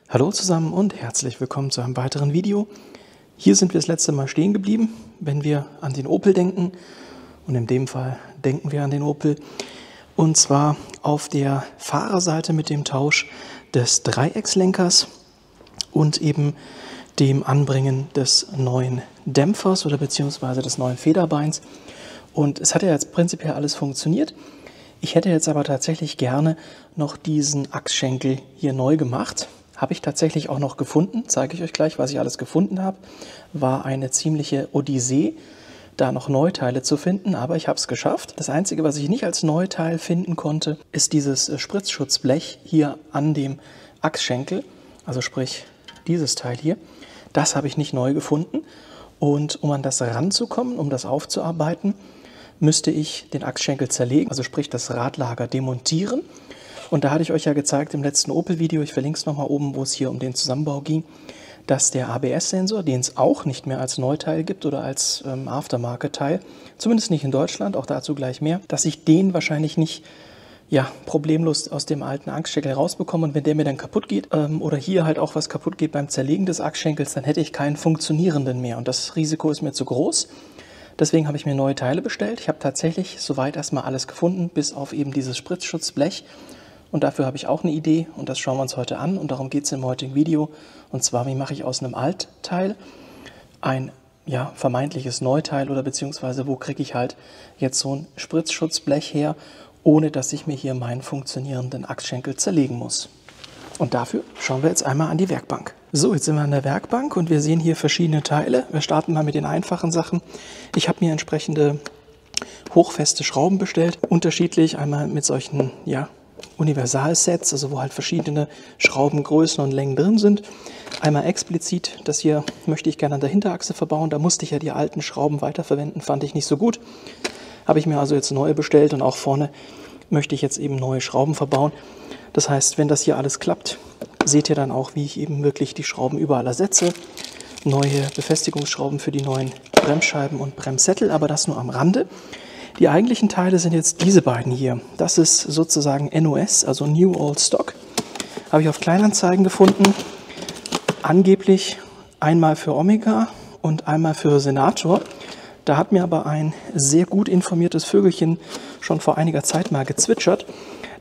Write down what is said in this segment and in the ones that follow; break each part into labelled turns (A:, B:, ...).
A: Hallo zusammen und herzlich willkommen zu einem weiteren Video. Hier sind wir das letzte Mal stehen geblieben, wenn wir an den Opel denken. Und in dem Fall denken wir an den Opel. Und zwar auf der Fahrerseite mit dem Tausch des Dreieckslenkers und eben dem Anbringen des neuen Dämpfers oder beziehungsweise des neuen Federbeins. Und es hat ja jetzt prinzipiell alles funktioniert. Ich hätte jetzt aber tatsächlich gerne noch diesen Achsschenkel hier neu gemacht. Habe ich tatsächlich auch noch gefunden, zeige ich euch gleich, was ich alles gefunden habe. War eine ziemliche Odyssee, da noch Neuteile zu finden, aber ich habe es geschafft. Das Einzige, was ich nicht als Neuteil finden konnte, ist dieses Spritzschutzblech hier an dem Achsschenkel, also sprich dieses Teil hier. Das habe ich nicht neu gefunden und um an das ranzukommen, um das aufzuarbeiten, müsste ich den Achsschenkel zerlegen, also sprich das Radlager demontieren. Und da hatte ich euch ja gezeigt im letzten Opel-Video, ich verlinke es nochmal oben, wo es hier um den Zusammenbau ging, dass der ABS-Sensor, den es auch nicht mehr als Neuteil gibt oder als Aftermarket-Teil, zumindest nicht in Deutschland, auch dazu gleich mehr, dass ich den wahrscheinlich nicht problemlos aus dem alten Achsschenkel rausbekomme. Und wenn der mir dann kaputt geht oder hier halt auch was kaputt geht beim Zerlegen des Achsschenkels, dann hätte ich keinen funktionierenden mehr. Und das Risiko ist mir zu groß. Deswegen habe ich mir neue Teile bestellt. Ich habe tatsächlich soweit erstmal alles gefunden, bis auf eben dieses Spritzschutzblech. Und dafür habe ich auch eine Idee und das schauen wir uns heute an und darum geht es im heutigen Video. Und zwar, wie mache ich aus einem Altteil ein vermeintliches Neuteil oder beziehungsweise wo kriege ich halt jetzt so ein Spritzschutzblech her, ohne dass ich mir hier meinen funktionierenden Achsschenkel zerlegen muss. Und dafür schauen wir jetzt einmal an die Werkbank. So, jetzt sind wir an der Werkbank und wir sehen hier verschiedene Teile. Wir starten mal mit den einfachen Sachen. Ich habe mir entsprechende hochfeste Schrauben bestellt, unterschiedlich, einmal mit solchen, Universalsets, also wo halt verschiedene Schraubengrößen und Längen drin sind. Einmal explizit, das hier möchte ich gerne an der Hinterachse verbauen. Da musste ich ja die alten Schrauben weiterverwenden, fand ich nicht so gut. Habe ich mir also jetzt neue bestellt und auch vorne möchte ich jetzt eben neue Schrauben verbauen. Das heißt, wenn das hier alles klappt, seht ihr dann auch, wie ich eben wirklich die Schrauben überall ersetze. Neue Befestigungsschrauben für die neuen Bremsscheiben und Bremssättel, aber das nur am Rande. Die eigentlichen Teile sind jetzt diese beiden hier. Das ist sozusagen NOS, also New Old Stock. Habe ich auf Kleinanzeigen gefunden. Angeblich einmal für Omega und einmal für Senator. Da hat mir aber ein sehr gut informiertes Vögelchen schon vor einiger Zeit mal gezwitschert,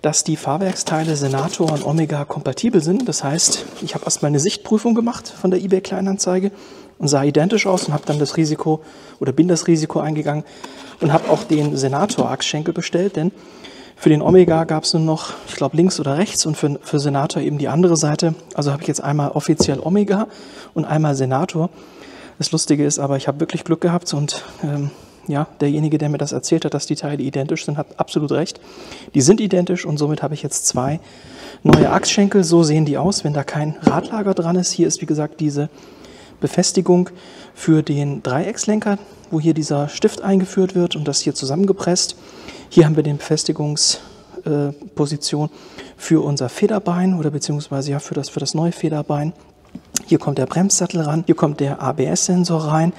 A: dass die Fahrwerksteile Senator und Omega kompatibel sind. Das heißt, ich habe erstmal eine Sichtprüfung gemacht von der eBay Kleinanzeige und sah identisch aus und habe dann das Risiko oder bin das Risiko eingegangen und habe auch den Senator-Achsschenkel bestellt, denn für den Omega gab es nur noch, ich glaube, links oder rechts und für Senator eben die andere Seite. Also habe ich jetzt einmal offiziell Omega und einmal Senator. Das Lustige ist aber, ich habe wirklich Glück gehabt und derjenige, der mir das erzählt hat, dass die Teile identisch sind, hat absolut recht. Die sind identisch und somit habe ich jetzt zwei neue Achsschenkel. So sehen die aus, wenn da kein Radlager dran ist. Hier ist, wie gesagt, diese Befestigung für den Dreieckslenker, wo hier dieser Stift eingeführt wird und das hier zusammengepresst. Hier haben wir die Befestigungsposition für unser Federbein oder beziehungsweise für das neue Federbein. Hier kommt der Bremssattel ran, hier kommt der ABS-Sensor rein.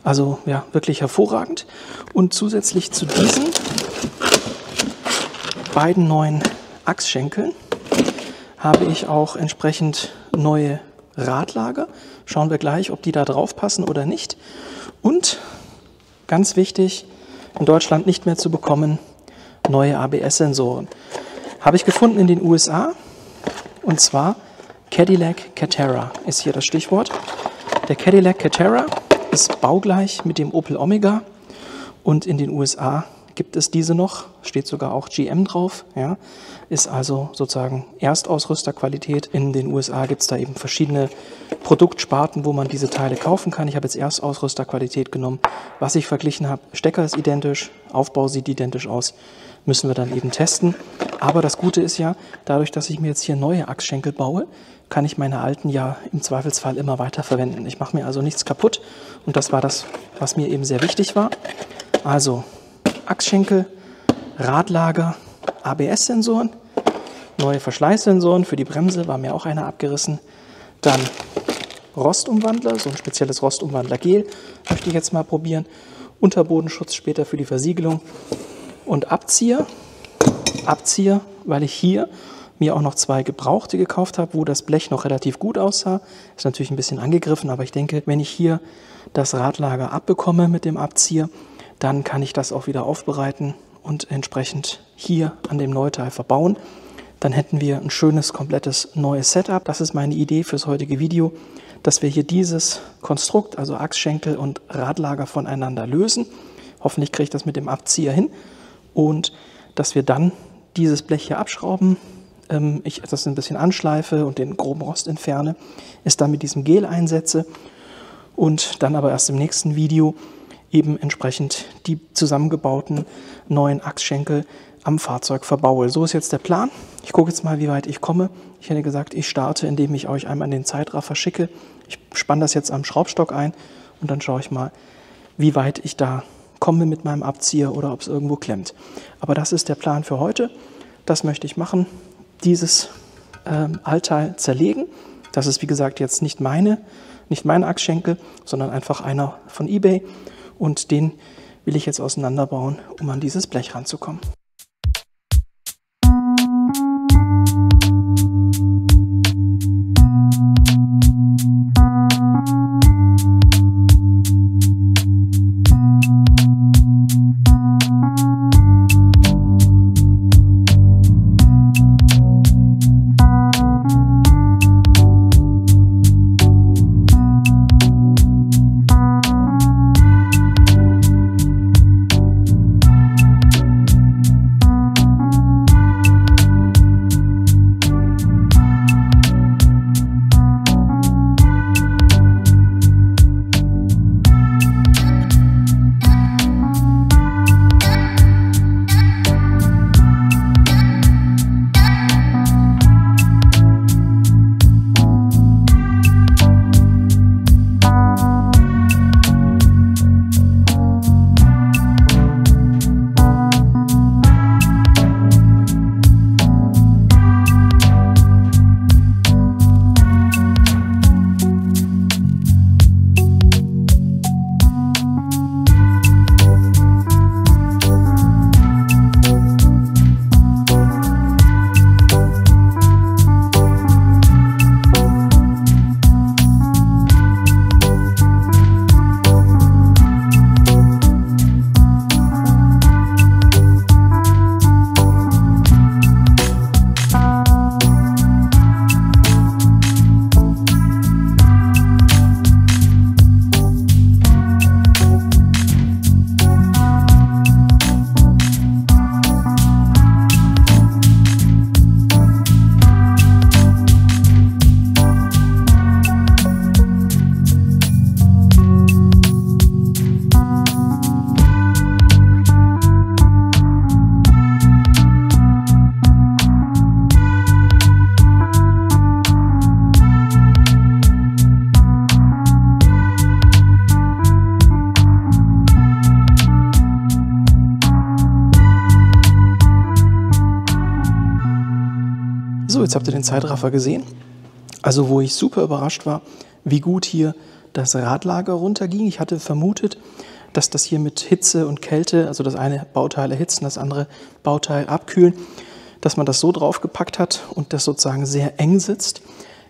A: Also wirklich hervorragend. Und zusätzlich zu diesen beiden neuen Achsschenkeln habe ich auch entsprechend neue Radlager. Schauen wir gleich, ob die da drauf passen oder nicht. Und ganz wichtig, in Deutschland nicht mehr zu bekommen, neue ABS-Sensoren. Habe ich gefunden in den USA und zwar Cadillac Catera ist hier das Stichwort. Der Cadillac Catera ist baugleich mit dem Opel Omega und in den USA gibt es diese noch, steht sogar auch GM drauf, ist also sozusagen Erstausrüsterqualität. In den USA gibt es da eben verschiedene Produktsparten, wo man diese Teile kaufen kann. Ich habe jetzt Erstausrüsterqualität genommen. Was ich verglichen habe, Stecker ist identisch, Aufbau sieht identisch aus, müssen wir dann eben testen. Aber das Gute ist ja, dadurch, dass ich mir jetzt hier neue Achsschenkel baue, kann ich meine alten ja im Zweifelsfall immer weiter verwenden. Ich mache mir also nichts kaputt und das war das, was mir eben sehr wichtig war. Also Achsschenkel, Radlager, ABS-Sensoren, neue Verschleißsensoren für die Bremse, war mir auch einer abgerissen. Dann Rostumwandler, so ein spezielles Rostumwandler-Gel möchte ich jetzt mal probieren. Unterbodenschutz später für die Versiegelung und Abzieher abziehe, weil ich hier mir auch noch 2 gebrauchte gekauft habe, wo das Blech noch relativ gut aussah. Ist natürlich ein bisschen angegriffen, aber ich denke, wenn ich hier das Radlager abbekomme mit dem Abzieher, dann kann ich das auch wieder aufbereiten und entsprechend hier an dem Neuteil verbauen. Dann hätten wir ein schönes, komplettes neues Setup. Das ist meine Idee fürs heutige Video, dass wir hier dieses Konstrukt, also Achsschenkel und Radlager voneinander lösen. Hoffentlich kriege ich das mit dem Abzieher hin und dass wir dann dieses Blech hier abschrauben, ich das ein bisschen anschleife und den groben Rost entferne, es dann mit diesem Gel einsetze und dann aber erst im nächsten Video eben entsprechend die zusammengebauten neuen Achsschenkel am Fahrzeug verbaue. So ist jetzt der Plan. Ich gucke jetzt mal, wie weit ich komme. Ich hätte gesagt, ich starte, indem ich euch einmal den Zeitraffer schicke. Ich spanne das jetzt am Schraubstock ein und dann schaue ich mal, wie weit ich da komme mit meinem Abzieher oder ob es irgendwo klemmt. Aber das ist der Plan für heute. Das möchte ich machen. Dieses Altteil zerlegen. Das ist, wie gesagt, jetzt nicht meine Achsschenkel, sondern einfach einer von eBay. Und den will ich jetzt auseinanderbauen, um an dieses Blech ranzukommen. So, jetzt habt ihr den Zeitraffer gesehen. Also wo ich super überrascht war, wie gut hier das Radlager runterging. Ich hatte vermutet, dass das hier mit Hitze und Kälte, also das eine Bauteil erhitzen, das andere Bauteil abkühlen, dass man das so draufgepackt hat und das sozusagen sehr eng sitzt.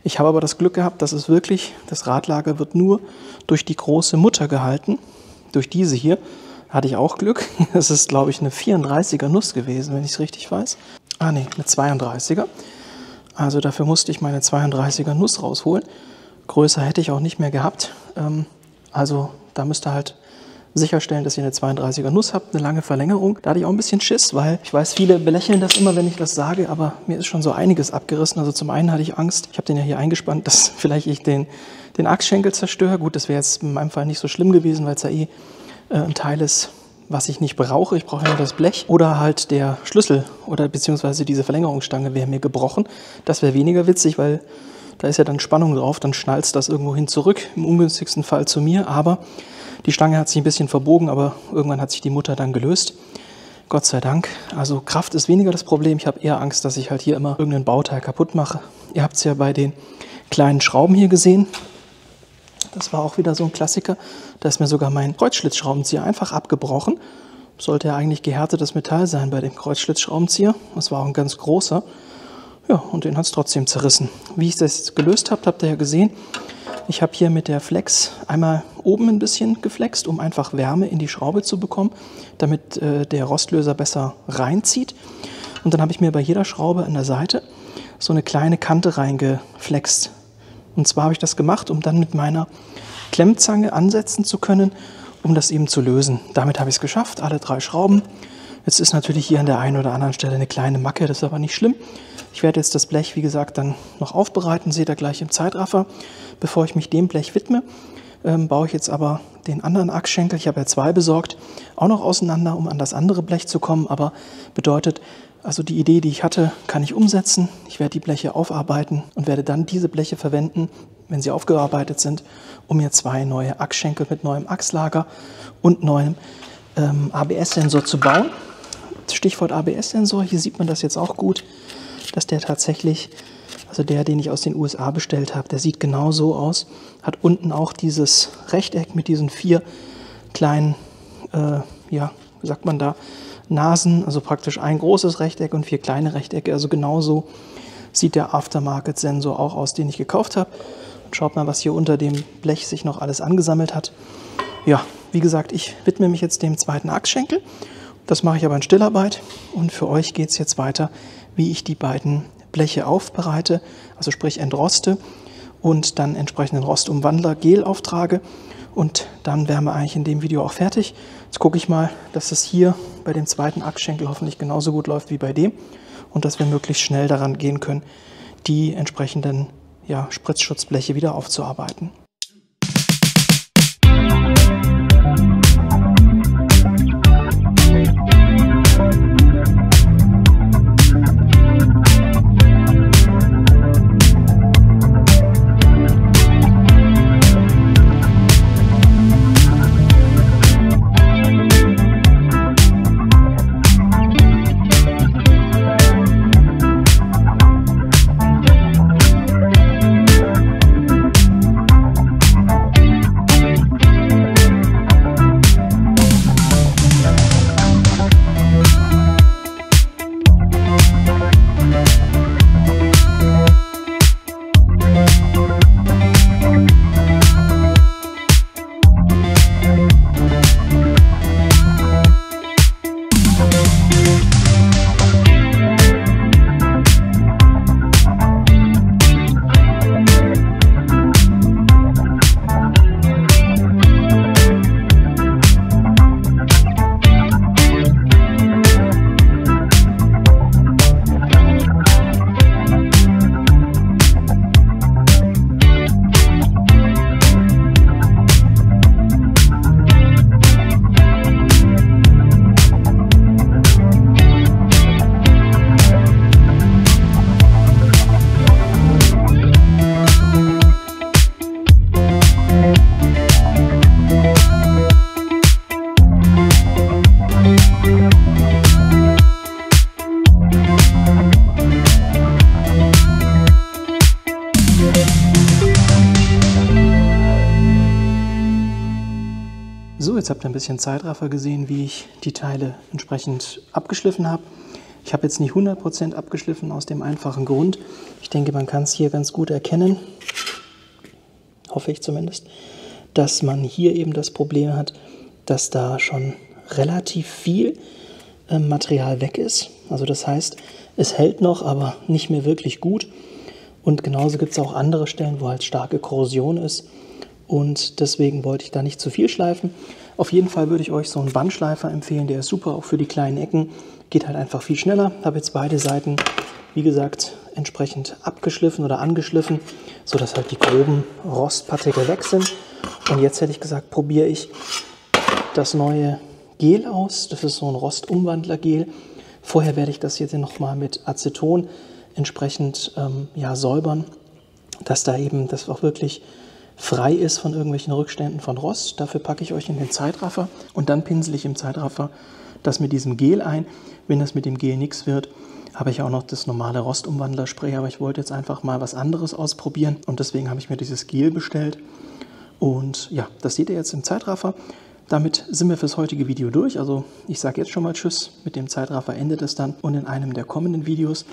A: Ich habe aber das Glück gehabt, dass es wirklich, das Radlager wird nur durch die große Mutter gehalten, durch diese hier. Hatte ich auch Glück. Das ist, glaube ich, eine 34er Nuss gewesen, wenn ich es richtig weiß. Ah ne, eine 32er. Also dafür musste ich meine 32er Nuss rausholen. Größer hätte ich auch nicht mehr gehabt. Also da müsst ihr halt sicherstellen, dass ihr eine 32er Nuss habt, eine lange Verlängerung. Da hatte ich auch ein bisschen Schiss, weil ich weiß, viele belächeln das immer, wenn ich das sage, aber mir ist schon so einiges abgerissen. Also zum einen hatte ich Angst, ich habe den ja hier eingespannt, dass vielleicht ich den Achsschenkel zerstöre. Gut, das wäre jetzt in meinem Fall nicht so schlimm gewesen, weil es ja eh ein Teil ist, was ich nicht brauche. Ich brauche ja nur das Blech. Oder halt der Schlüssel oder beziehungsweise diese Verlängerungsstange wäre mir gebrochen. Das wäre weniger witzig, weil da ist ja dann Spannung drauf, dann schnallt das irgendwo hin zurück, im ungünstigsten Fall zu mir. Aber die Stange hat sich ein bisschen verbogen, aber irgendwann hat sich die Mutter dann gelöst. Gott sei Dank. Also Kraft ist weniger das Problem. Ich habe eher Angst, dass ich halt hier immer irgendein Bauteil kaputt mache. Ihr habt es ja bei den kleinen Schrauben hier gesehen. Das war auch wieder so ein Klassiker. Da ist mir sogar mein Kreuzschlitzschraubenzieher einfach abgebrochen. sollte ja eigentlich gehärtetes Metall sein bei dem Kreuzschlitzschraubenzieher. Das war auch ein ganz großer. Ja, und den hat es trotzdem zerrissen. Wie ich das gelöst habe, habt ihr ja gesehen. Ich habe hier mit der Flex einmal oben ein bisschen geflext, um einfach Wärme in die Schraube zu bekommen, damit der Rostlöser besser reinzieht. Und dann habe ich mir bei jeder Schraube an der Seite so eine kleine Kante reingeflext. Und zwar habe ich das gemacht, um dann mit meiner Klemmzange ansetzen zu können, um das eben zu lösen. Damit habe ich es geschafft, alle 3 Schrauben. Jetzt ist natürlich hier an der einen oder anderen Stelle eine kleine Macke, das ist aber nicht schlimm. Ich werde jetzt das Blech, wie gesagt, dann noch aufbereiten, seht ihr gleich im Zeitraffer. Bevor ich mich dem Blech widme, baue ich jetzt aber den anderen Achsschenkel, ich habe ja 2 besorgt, auch noch auseinander, um an das andere Blech zu kommen. Aber bedeutet, also die Idee, die ich hatte, kann ich umsetzen. Ich werde die Bleche aufarbeiten und werde dann diese Bleche verwenden, wenn sie aufgearbeitet sind, um mir 2 neue Achsschenkel mit neuem Achslager und neuem ABS-Sensor zu bauen. Stichwort ABS-Sensor, hier sieht man das jetzt auch gut, dass der tatsächlich, also der, den ich aus den USA bestellt habe, der sieht genau so aus, hat unten auch dieses Rechteck mit diesen 4 kleinen, ja, wie sagt man da, Nasen, also praktisch ein großes Rechteck und 4 kleine Rechtecke, also genauso sieht der Aftermarket-Sensor auch aus, den ich gekauft habe. Und schaut mal, was hier unter dem Blech sich noch alles angesammelt hat. Ja, wie gesagt, ich widme mich jetzt dem 2. Achsschenkel. Das mache ich aber in Stillarbeit und für euch geht es jetzt weiter, wie ich die beiden Bleche aufbereite, also sprich entroste und dann entsprechenden Rostumwandler Gel auftrage. Und dann wären wir eigentlich in dem Video auch fertig. Jetzt gucke ich mal, dass es hier bei dem 2. Achsschenkel hoffentlich genauso gut läuft wie bei dem und dass wir möglichst schnell daran gehen können, die entsprechenden Spritzschutzbleche wieder aufzuarbeiten. So, jetzt habt ihr ein bisschen Zeitraffer gesehen, wie ich die Teile entsprechend abgeschliffen habe. Ich habe jetzt nicht 100% abgeschliffen aus dem einfachen Grund. Ich denke, man kann es hier ganz gut erkennen, hoffe ich zumindest, dass man hier eben das Problem hat, dass da schon relativ viel Material weg ist. Also das heißt, es hält noch, aber nicht mehr wirklich gut. Und genauso gibt es auch andere Stellen, wo halt starke Korrosion ist. Und deswegen wollte ich da nicht zu viel schleifen. Auf jeden Fall würde ich euch so einen Bandschleifer empfehlen, der ist super, auch für die kleinen Ecken. Geht halt einfach viel schneller. Ich habe jetzt beide Seiten, wie gesagt, entsprechend abgeschliffen oder angeschliffen, sodass halt die groben Rostpartikel weg sind. Und jetzt hätte ich gesagt, probiere ich das neue Gel aus. Das ist so ein Rostumwandler-Gel. Vorher werde ich das jetzt nochmal mit Aceton entsprechend säubern, dass da eben das auch wirklich frei ist von irgendwelchen Rückständen von Rost. Dafür packe ich euch in den Zeitraffer und dann pinsel ich im Zeitraffer das mit diesem Gel ein. Wenn das mit dem Gel nichts wird, habe ich auch noch das normale Rostumwandler-Spray, aber ich wollte jetzt einfach mal was anderes ausprobieren und deswegen habe ich mir dieses Gel bestellt. Und ja, das seht ihr jetzt im Zeitraffer. damit sind wir fürs heutige Video durch. Also ich sage jetzt schon mal Tschüss, mit dem Zeitraffer endet es dann. Und in einem der kommenden Videos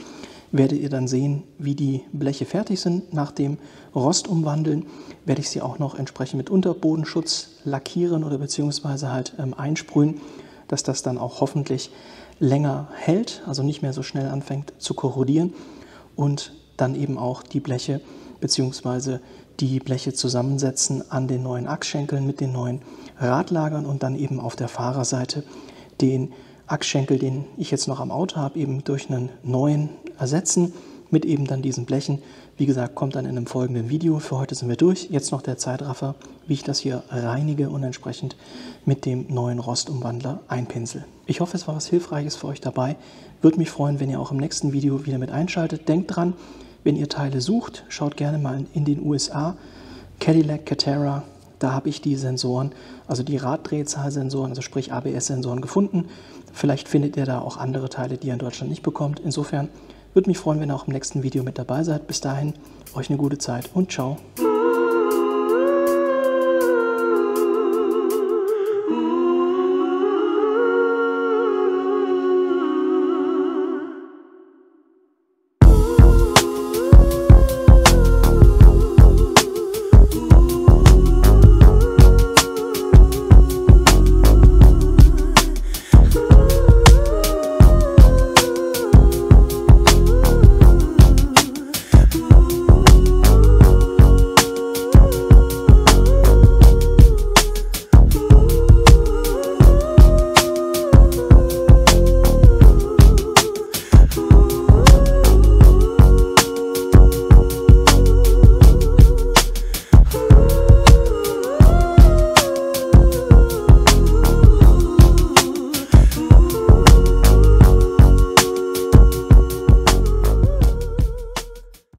A: werdet ihr dann sehen, wie die Bleche fertig sind. Nach dem Rostumwandeln werde ich sie auch noch entsprechend mit Unterbodenschutz lackieren oder beziehungsweise halt einsprühen, dass das dann auch hoffentlich länger hält, also nicht mehr so schnell anfängt zu korrodieren und dann eben auch die Bleche beziehungsweise die Bleche zusammensetzen an den neuen Achsschenkeln mit den neuen Radlagern und dann eben auf der Fahrerseite den Achsschenkel, den ich jetzt noch am Auto habe, eben durch einen neuen ersetzen mit eben dann diesen Blechen. Wie gesagt, kommt dann in einem folgenden Video. Für heute sind wir durch. Jetzt noch der Zeitraffer, wie ich das hier reinige und entsprechend mit dem neuen Rostumwandler einpinsel. Ich hoffe, es war was Hilfreiches für euch dabei. Würde mich freuen, wenn ihr auch im nächsten Video wieder mit einschaltet. Denkt dran, wenn ihr Teile sucht, schaut gerne mal in den USA. Cadillac Catera, da habe ich die Sensoren, also die Raddrehzahlsensoren, also sprich ABS-Sensoren gefunden. Vielleicht findet ihr da auch andere Teile, die ihr in Deutschland nicht bekommt. Insofern würde mich freuen, wenn ihr auch im nächsten Video mit dabei seid. Bis dahin, euch eine gute Zeit und ciao.